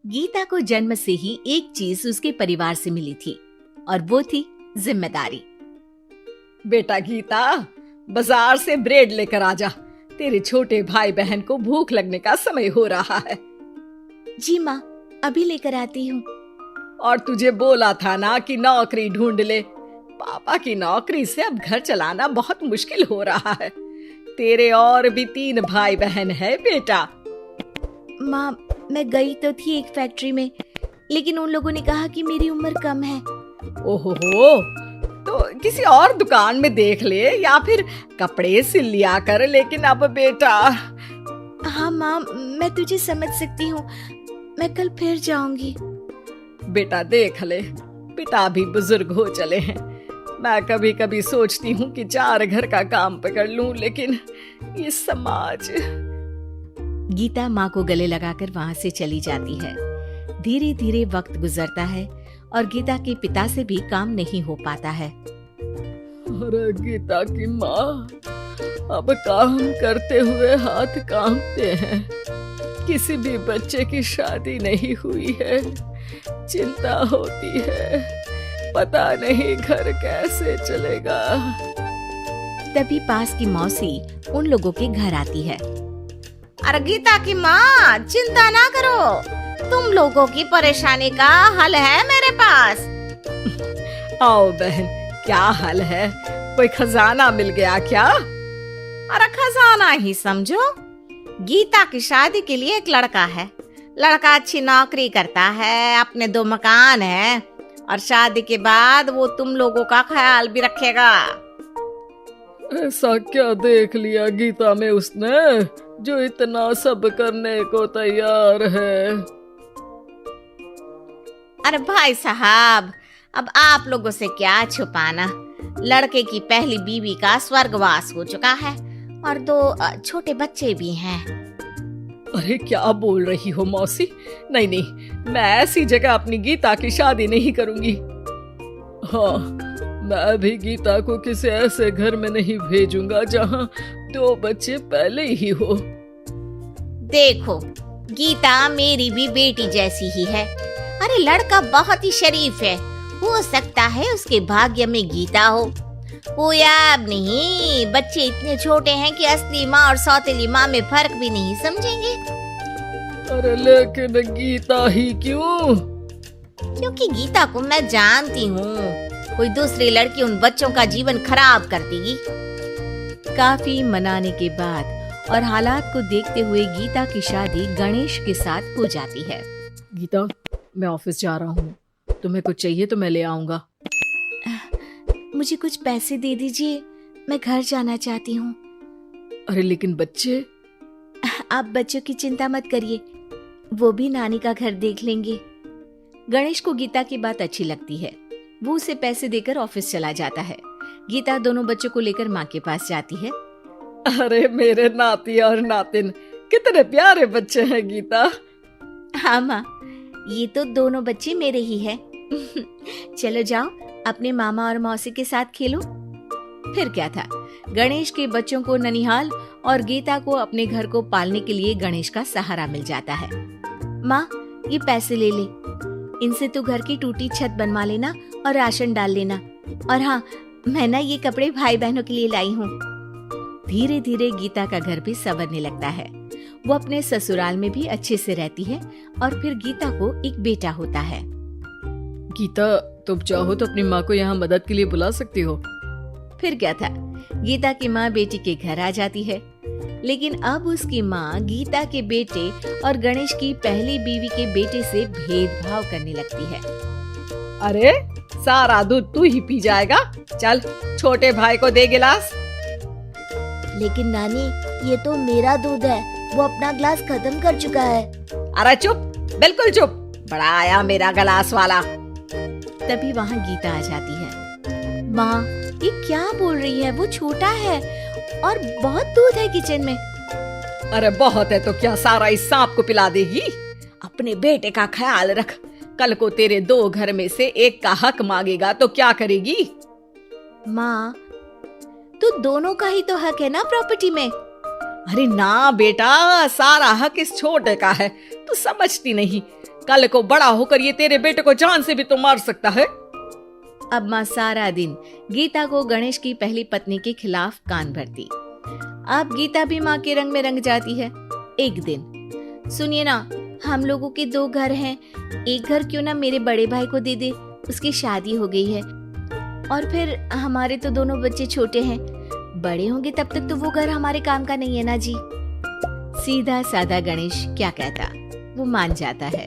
गीता को जन्म से ही एक चीज उसके परिवार से मिली थी और वो थी जिम्मेदारी। बेटा गीता, बाजार से ब्रेड लेकर आ जा। तेरे छोटे भाई बहन को भूख लगने का समय हो रहा है। जी माँ, अभी लेकर आती हूँ। और तुझे बोला था ना कि नौकरी ढूंढ ले। पापा की नौकरी से अब घर चलाना बहुत मुश्किल हो रहा है। तेरे और भी 3 भाई बहन है बेटा। माँ, मैं गई तो थी एक फैक्ट्री में, लेकिन उन लोगों ने कहा कि मेरी उम्र कम है। ओहो, तो किसी और दुकान में देख ले या फिर कपड़े सिल लिया कर। लेकिन अब बेटा। हाँ माँ, मैं तुझे समझ सकती हूँ। मैं कल फिर जाऊंगी। बेटा देख ले, पिता भी बुजुर्ग हो चले हैं। मैं कभी कभी सोचती हूँ कि 4 घर का काम पकड़ लूं, लेकिन ये समाज। गीता माँ को गले लगाकर वहाँ से चली जाती है। धीरे धीरे वक्त गुजरता है और गीता के पिता से भी काम नहीं हो पाता है। अरे गीता की माँ, अब काम करते हुए हाथ कांपते हैं। किसी भी बच्चे की शादी नहीं हुई है। चिंता होती है, पता नहीं घर कैसे चलेगा। तभी पास की मौसी उन लोगों के घर आती है। अरे गीता की माँ, चिंता ना करो, तुम लोगों की परेशानी का हल है मेरे पास। आओ बहन, क्या हल है? कोई खजाना मिल गया क्या? अरे खजाना ही समझो। गीता की शादी के लिए एक लड़का है। लड़का अच्छी नौकरी करता है, अपने 2 मकान है और शादी के बाद वो तुम लोगों का ख्याल भी रखेगा। ऐसा क्या देख लिया गीता में उसने जो इतना सब करने को तैयार है? अरे भाई साहब, अब आप लोगों से क्या छुपाना। लड़के की पहली बीवी का स्वर्गवास हो चुका है और 2 छोटे बच्चे भी हैं। अरे क्या बोल रही हो मौसी? नहीं नहीं, मैं ऐसी जगह अपनी गीता की शादी नहीं करूंगी। हाँ, मैं भी गीता को किसी ऐसे घर में नहीं भेजूंगा जहाँ 2 बच्चे पहले ही हो। देखो, गीता मेरी भी बेटी जैसी ही है। अरे लड़का बहुत ही शरीफ है, हो सकता है उसके भाग्य में गीता हो। वो याद नहीं, बच्चे इतने छोटे हैं कि असली माँ और सौतेली माँ में फर्क भी नहीं समझेंगे। अरे लेकिन गीता ही क्यों? क्योंकि गीता को मैं जानती हूँ, कोई दूसरी लड़की उन बच्चों का जीवन खराब कर देगी। काफी मनाने के बाद और हालात को देखते हुए गीता की शादी गणेश के साथ हो जाती है। गीता, मैं ऑफिस जा रहा हूँ, तुम्हें कुछ चाहिए तो मैं ले आऊंगा। मुझे कुछ पैसे दे दीजिए, मैं घर जाना चाहती हूँ। अरे लेकिन बच्चे। आप बच्चों की चिंता मत करिए, वो भी नानी का घर देख लेंगे। गणेश को गीता की बात अच्छी लगती है। वो उसे पैसे देकर ऑफिस चला जाता है। गीता दोनों बच्चों को लेकर माँ के पास जाती है। अरे मेरे नाती और नातिन, कितने प्यारे बच्चे हैं गीता। हाँ माँ, ये तो दोनों बच्चे मेरे ही हैं। चलो जाओ, अपने मामा और मौसी के साथ खेलो। फिर क्या था, गणेश के बच्चों को ननिहाल और गीता को अपने घर को पालने के लिए गणेश का सहारा मिल जाता है। माँ, ये पैसे ले ले, इनसे तू घर की टूटी छत बनवा लेना और राशन डाल लेना। और हाँ, मैं ना ये कपड़े भाई बहनों के लिए लाई हूँ। धीरे धीरे गीता का घर भी संवरने लगता है। वो अपने ससुराल में भी अच्छे से रहती है और फिर गीता को एक बेटा होता है। गीता, तुम चाहो तो अपनी माँ को यहाँ मदद के लिए बुला सकती हो। फिर क्या था, गीता की माँ बेटी के घर आ जाती है। लेकिन अब उसकी माँ गीता के बेटे और गणेश की पहली बीवी के बेटे से भेदभाव करने लगती है। अरे सारा दूध तू ही पी जाएगा, चल छोटे भाई को दे गिलास। लेकिन नानी, ये तो मेरा दूध है, वो अपना ग्लास खत्म कर चुका है। अरे चुप, बिल्कुल चुप, बड़ा आया मेरा गिलास वाला। तभी वहाँ गीता आ जाती है। माँ, ये क्या बोल रही है? वो छोटा है और बहुत दूध है किचन में। अरे बहुत है तो क्या सारा इस सांप को पिला देगी? अपने बेटे का ख्याल रख, कल को तेरे 2 घर में से एक का हक मांगेगा तो क्या करेगी? माँ, तो दोनों का ही तो हक है ना प्रॉपर्टी में। अरे ना बेटा, सारा हक इस छोटे का है, तू समझती नहीं। कल को बड़ा होकर ये तेरे बेटे को जान से भी तो मार सकता है। अब माँ सारा दिन गीता को गणेश की पहली पत्नी के खिलाफ कान भरती। अब गीता भी माँ के रंग में रंग जाती है। एक दिन, सुनिए ना, हम लोगों के 2 घर हैं, एक घर क्यों ना मेरे बड़े भाई को दे दे, उसकी शादी हो गई है। और फिर हमारे तो दोनों बच्चे छोटे हैं, बड़े होंगे तब तक तो वो घर हमारे काम का नहीं है ना जी। सीधा साधा गणेश क्या कहता, वो मान जाता है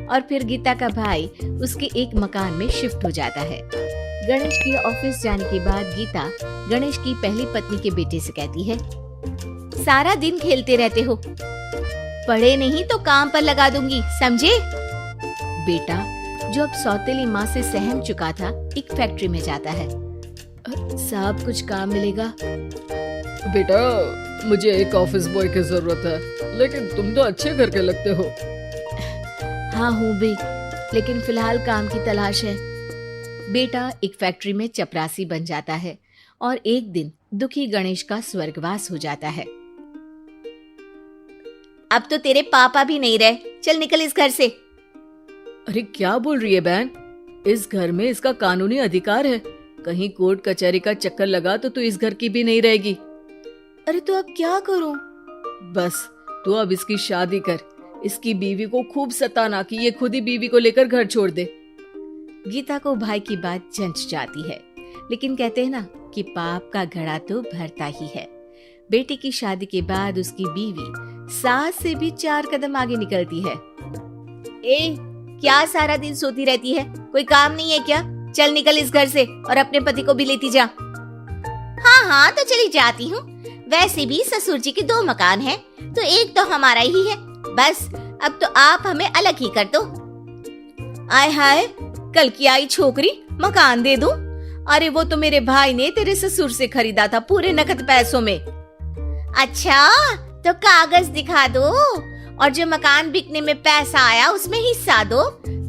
और फिर गीता का भाई उसके एक मकान में शिफ्ट हो जाता है। गणेश के ऑफिस जाने के बाद गीता गणेश की पहली पत्नी के बेटे से कहती है, सारा दिन खेलते रहते हो, पढ़े नहीं तो काम पर लगा दूंगी, समझे? बेटा, जो अब सौतेली माँ से सहम चुका था, एक फैक्ट्री में जाता है। साहब, कुछ काम मिलेगा? बेटा, मुझे एक ऑफिस बॉय की जरूरत है, लेकिन तुम तो अच्छे घर के लगते हो। हाँ हूँ भी, लेकिन फिलहाल काम की तलाश है। बेटा एक फैक्ट्री में चपरासी बन जाता है और एक दिन दुखी गणेश का स्वर्गवास हो जाता है। अब तो तेरे पापा भी नहीं रहे, चल निकल इस घर से। अरे क्या बोल रही है बहन, इस घर में इसका कानूनी अधिकार है, कहीं कोर्ट कचहरी का चक्कर लगा तो तू इस घर की भी नहीं रहेगी। अरे तो अब क्या करूं? बस तू अब इसकी शादी कर, इसकी बीवी को खूब सताना कि ये खुद ही बीवी को लेकर घर छोड़ दे। गीता को भाई की बात जंच जाती है, लेकिन कहते हैं ना कि पाप का घड़ा तो भरता ही है। बेटे की शादी के बाद उसकी बीवी सास से भी 4 कदम आगे निकलती है। ए, क्या सारा दिन सोती रहती है, कोई काम नहीं है क्या? चल निकल इस घर से और अपने पति को भी लेती जा। हाँ हाँ तो चली जाती हूँ, वैसे भी ससुर जी के 2 मकान हैं, तो एक तो हमारा ही है, बस अब तो आप हमें अलग ही कर दो। आय हाय, कल की आई छोकरी मकान दे दूं? अरे वो तो मेरे भाई ने तेरे ससुर से खरीदा था पूरे नकद पैसों में। अच्छा, तो कागज दिखा दो और जो मकान बिकने में पैसा आया उसमें हिस्सा दो,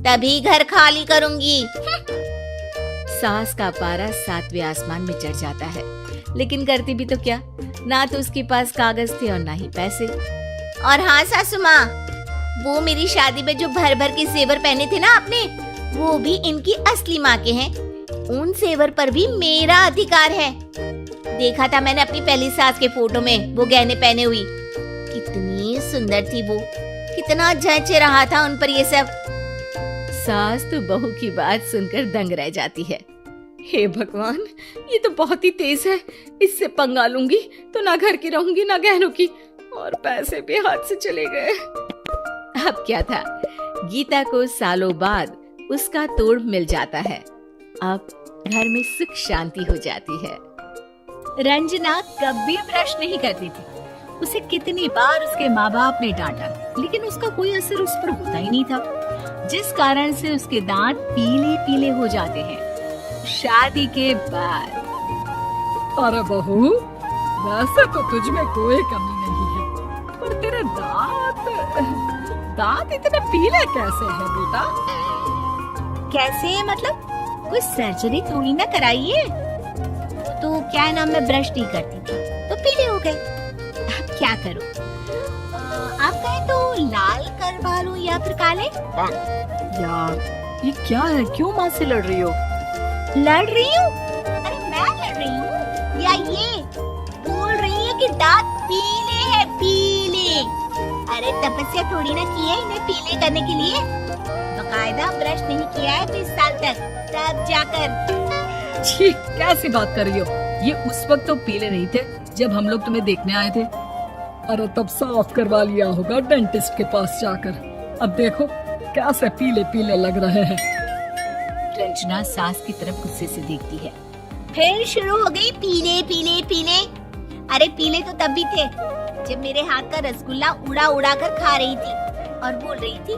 तभी घर खाली करूंगी। सास का पारा 7वें आसमान में चढ़ जाता है, लेकिन करती भी तो क्या, ना तो उसके पास कागज थे और ना ही पैसे। और हाँ सासू माँ, वो मेरी शादी में जो भर भर के जेवर पहने थे ना आपने, वो भी इनकी असली माँ के हैं, उन जेवर पर भी मेरा अधिकार है। देखा था मैंने अपनी पहली सास के फोटो में वो गहने पहने हुई, कितनी सुंदर थी वो, कितना जच रहा था उन पर ये सब। सास तो बहू की बात सुनकर दंग रह जाती है। हे भगवान, ये तो बहुत ही तेज है, इससे पंगा लूंगी तो ना घर की रहूंगी ना गहनों की, और पैसे भी हाथ से चले गए। अब क्या था, गीता को सालों बाद उसका तोड़ मिल जाता है। अब घर में सुख शांति हो जाती है। रंजना कभी ब्रश नहीं करती थी, उसे कितनी बार उसके माँ बाप ने डांटा, लेकिन उसका कोई असर उस पर होता ही नहीं था, जिस कारण से उसके दांत पीले पीले हो जाते हैं। शादी के बाद अरे बहू, वैसे तो तुझ में कोई कमी नहीं है, पर तेरे दांत इतने पीले कैसे हैं बेटा? कैसे मतलब? कोई सर्जरी थोड़ी ना कराई है, तो क्या नाम, मैं ब्रश नहीं करती थी तो पीले हो गए। अब क्या करूं? आप कहें तो लाल करवा लूं या फिर काले? यार ये क्या है, क्यों माँ से लड़ रही हो? लड़ रही हूँ? अरे मैं लड़ रही हूँ या ये बोल रही है कि दांत पीले हैं, पीले? अरे तपस्या थोड़ी ना की है इन्हें पीले करने के लिए, बकायदा ब्रश नहीं किया है 20 साल तक, तब जाकर। छी, कैसी बात कर रही हो? ये उस वक्त तो पीले नहीं थे जब हम लोग तुम्हें देखने आए थे। अरे तब साफ करवा लिया होगा डेंटिस्ट के पास जाकर, अब देखो कैसे पीले पीले लग रहे हैं। रंजना सास की तरफ गुस्से से देखती है। फिर शुरू हो गई पीले पीले पीले। अरे पीले तो तब भी थे जब मेरे हाथ का रसगुल्ला उड़ा उड़ा कर खा रही थी और बोल रही थी,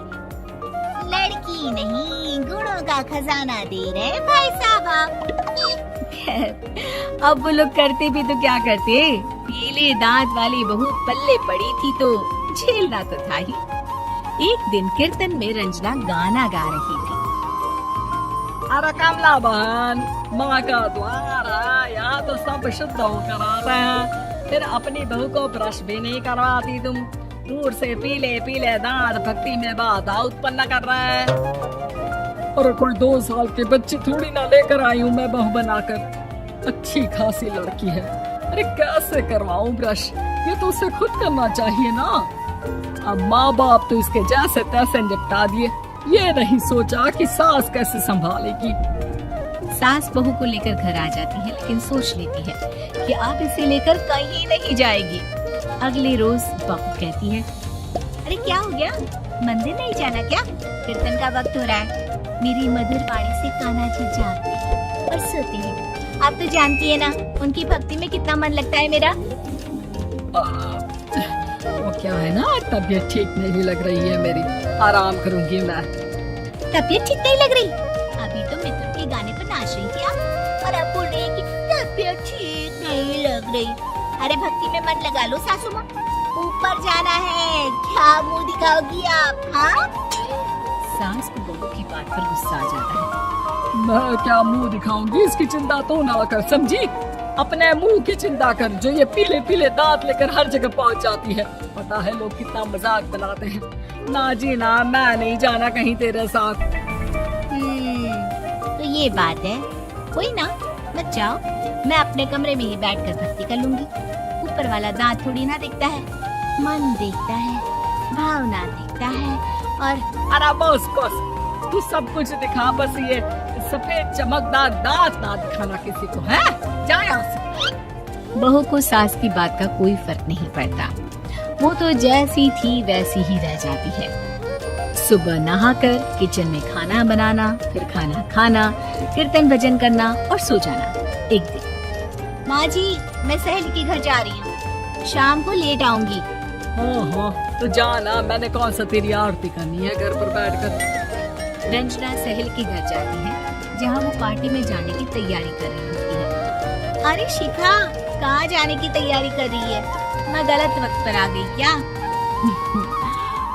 लड़की नहीं गुणों का खजाना दे रहे भाई साहब। अब वो लोग करते भी तो क्या करते, पीले दांत वाली बहू पल्ले पड़ी थी तो झेलना तो था ही। एक दिन कीर्तन में रंजना गाना गा रही थी। अरे कमला बहन, माँ का द्वार है, यहाँ तो सब शुद्ध होकर आते हैं, फिर अपनी बहू को ब्रश भी नहीं करवाती तुम। दूर से पीले पीले दांत भक्ति में बाधा उत्पन्न कर रहा है। और कोई 2 साल के बच्चे थोड़ी ना लेकर आई हूँ मैं बहू बनाकर। अच्छी खासी लड़की है, अरे कैसे करवाऊं ब्रश, ये तो उसे खुद करना चाहिए ना। अब माँ बाप तो इसके जैसे तैसे निपटा दिए, ये नहीं सोचा कि सास कैसे संभालेगी। सास बहू को लेकर घर आ जाती है, लेकिन सोच लेती है कि अब इसे लेकर कहीं नहीं जाएगी। अगले रोज बहू कहती है, अरे क्या हो गया, मंदिर नहीं जाना क्या? कीर्तन का वक्त हो रहा है। मेरी मधुर वाणी से कान्हा जी जागते हैं और सोते हैं। आप तो जानती है ना उनकी भक्ति में कितना मन लगता है मेरा। वो क्या है ना, तबीयत ठीक नहीं लग रही है मेरी, आराम करूंगी मैं। तबीयत ठीक नहीं लग रही? अभी तो मित्रों के गाने पर नाच रही थी आप, और अब बोल रही है कि तबीयत ठीक नहीं लग रही। अरे भक्ति में मन लगा लो सासू माँ, ऊपर जाना है, क्या मुंह दिखाओगी आप? हाँ, सास को बहू की बात पर गुस्सा आ जाता है। मैं क्या मुंह दिखाऊंगी, इसकी चिंता तो ना कर, समझी? अपने मुंह की चिंता कर, जो ये पीले पीले दांत लेकर हर जगह पहुंच जाती है। पता है लोग कितना मजाक बनाते हैं। ना जी ना, मैं नहीं जाना कहीं तेरे साथ। तो ये बात है, कोई ना, मत जाओ, मैं अपने कमरे में ही बैठकर भक्ति कर लूंगी। ऊपर वाला दांत थोड़ी ना देखता है, मन देखता है, भावना देखता है। और अरे बस बस, तू सब कुछ दिखा, बस ये सफेद चमकदार दांत ना दिखाना किसी को, है? जा यहाँ से। बहू को सास की बात का कोई फर्क नहीं पड़ता, वो तो जैसी थी वैसी ही रह जाती है। सुबह नहाकर किचन में खाना बनाना, फिर खाना खाना, कीर्तन भजन करना और सो जाना। एक दिन, माँ जी, मैं सहेली के घर जा रही हूँ, शाम को लेट आऊंगी। हाँ, तो जाना, मैंने कौन सा तेरी आरती करनी है घर पर बैठकर। रंजना सहेल के घर जाती है, जहाँ वो पार्टी में जाने की तैयारी कर रही होती है। अरे शिखा, कहाँ जाने की तैयारी कर रही है? मैं गलत वक्त पर आ गई क्या?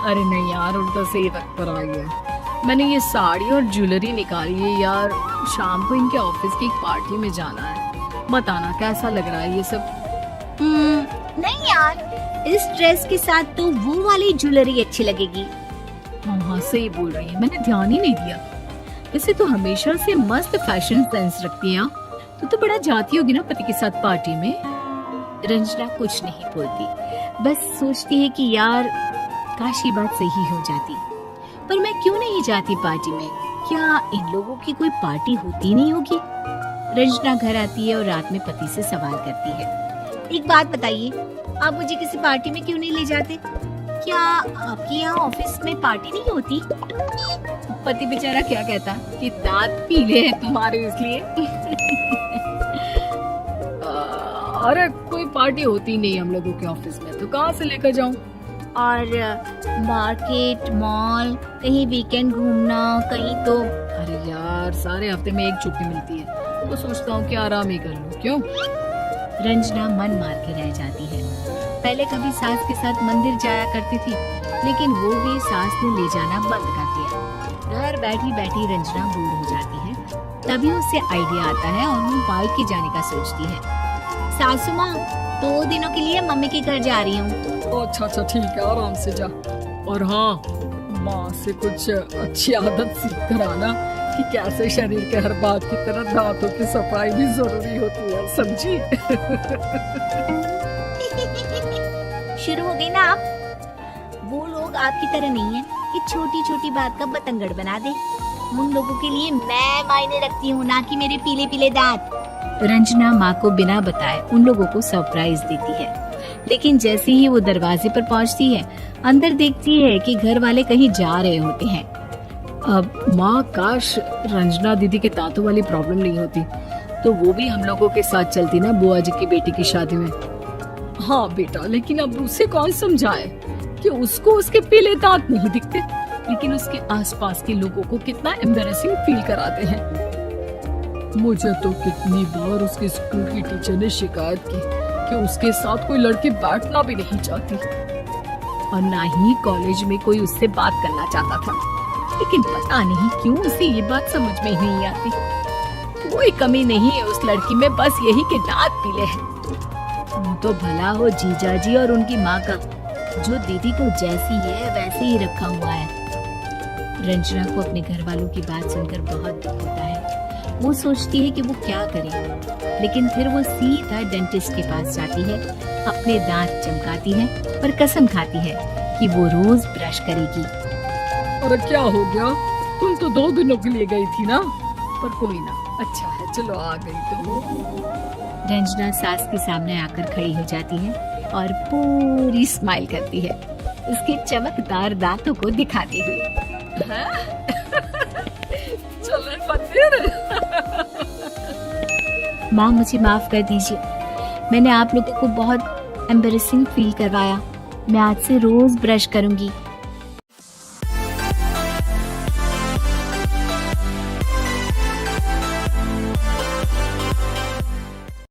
अरे नहीं यार, उल्टा सही वक्त पर आ गया। मैंने ये साड़ी और ज्वेलरी निकाली है यार, शाम को इनके ऑफिस की एक पार्टी में जाना है। बताना कैसा लग रहा है ये सब? नहीं यार, इस ड्रेस के साथ तो वो वाली ज्वेलरी अच्छी लगेगी। हाँ, सही बोल रही है, मैंने ध्यान ही नहीं दिया। वैसे तो हमेशा से मस्त फैशन सेंस रखती है। तो बड़ा जाती होगी ना पति के साथ पार्टी में। रंजना कुछ नहीं बोलती, बस सोचती है कि यार काश ये बात सही हो जाती, पर मैं क्यों नहीं जाती पार्टी में? क्या इन लोगों की कोई पार्टी होती नहीं होगी? रंजना घर आती है और रात में पति से सवाल करती है, एक बात बताइए, आप मुझे किसी पार्टी में क्यों नहीं ले जाते? क्या आपके यहाँ ऑफिस में पार्टी नहीं होती? पति बेचारा क्या कहता कि दांत पीले हैं तुम्हारे इसलिए। अरे कोई पार्टी होती नहीं हम लोगों के ऑफिस में, तो कहाँ से लेकर जाऊँ? और मार्केट, मॉल, कहीं वीकेंड घूमना, कहीं तो। अरे यार, सारे हफ्ते में एक छुट्टी मिलती है, तो सोचता हूँ कि आराम ही कर लूँ। क्यों? रंजना मन मार के रह जाती है। पहले कभी सास के साथ मंदिर जाया करती थी, लेकिन वो भी सास ने ले जाना बंद कर दिया। घर बैठी बैठी रंजना बोर हो जाती है। तभी उसे आइडिया आता है और वो मायके जाने का सोचती है। सासू माँ, 2 दिनों के लिए मम्मी के घर जा रही हूँ। अच्छा ठीक है, आराम से जा। और हाँ, माँ से कुछ अच्छी आदत सीख कर आना कि कैसे शरीर के हर बात की तरह दांतों की सफाई भी जरूरी होती है, समझी? शुरू हो गई ना आप? वो लोग आपकी तरह नहीं है कि छोटी छोटी बात का बतंगड़ बना दे। उन लोगों के लिए मैं मायने रखती हूँ, ना कि मेरे पीले पीले दांत। रंजना माँ को बिना बताए उन लोगों को सरप्राइज देती है, लेकिन जैसे ही वो दरवाजे पर पहुँचती है, अंदर देखती है कि घर वाले कहीं जा रहे होते हैं। अब माँ, काश रंजना दीदी के दांतों वाली प्रॉब्लम नहीं होती, तो वो भी हम लोगों के साथ चलती ना बुआ जी की बेटी की शादी में। हाँ बेटा, लेकिन अब उसे कौन समझाए कि उसको उसके पीले दांत नहीं दिखते, लेकिन उसके आसपास के लोगों को कितना एम्बैरेसिंग फील कराते हैं। मुझे तो कितनी बार उसके स्कूल की टीचर ने शिकायत की कि उसके साथ कोई लड़की बैठना भी नहीं चाहती, और ना ही कॉलेज में कोई उससे बात करना चाहता था। लेकिन पता नहीं क्यों उसे ये बात समझ में ही नहीं आती। कोई कमी नहीं है उस लड़की में, बस यही कि दांत पीले हैं। तो भला हो जीजा जी और उनकी माँ का, जो दीदी को जैसी है वैसे ही रखा हुआ है। रंजना को अपने घर वालों की बात सुनकर बहुत दुख होता है। वो सोचती है कि वो क्या करे, लेकिन फिर वो सीधा डेंटिस्ट के पास जाती है, अपने दांत चमकाती है और कसम खाती है कि वो रोज ब्रश करेगी। अरे क्या हो गया, तुम तो 2 दिनों के लिए गई थी ना, पर कोई ना, अच्छा है चलो आ गई तो। रंजना सास के सामने आकर खड़ी हो जाती है और पूरी स्माइल करती है, उसके चमकदार दांतों को दिखाती हुई। चले मंदिर। माँ मुझे माफ कर दीजिए, मैंने आप लोगों को बहुत एम्बैरेसिंग फील करवाया। मैं आज से रोज ब्रश करूंगी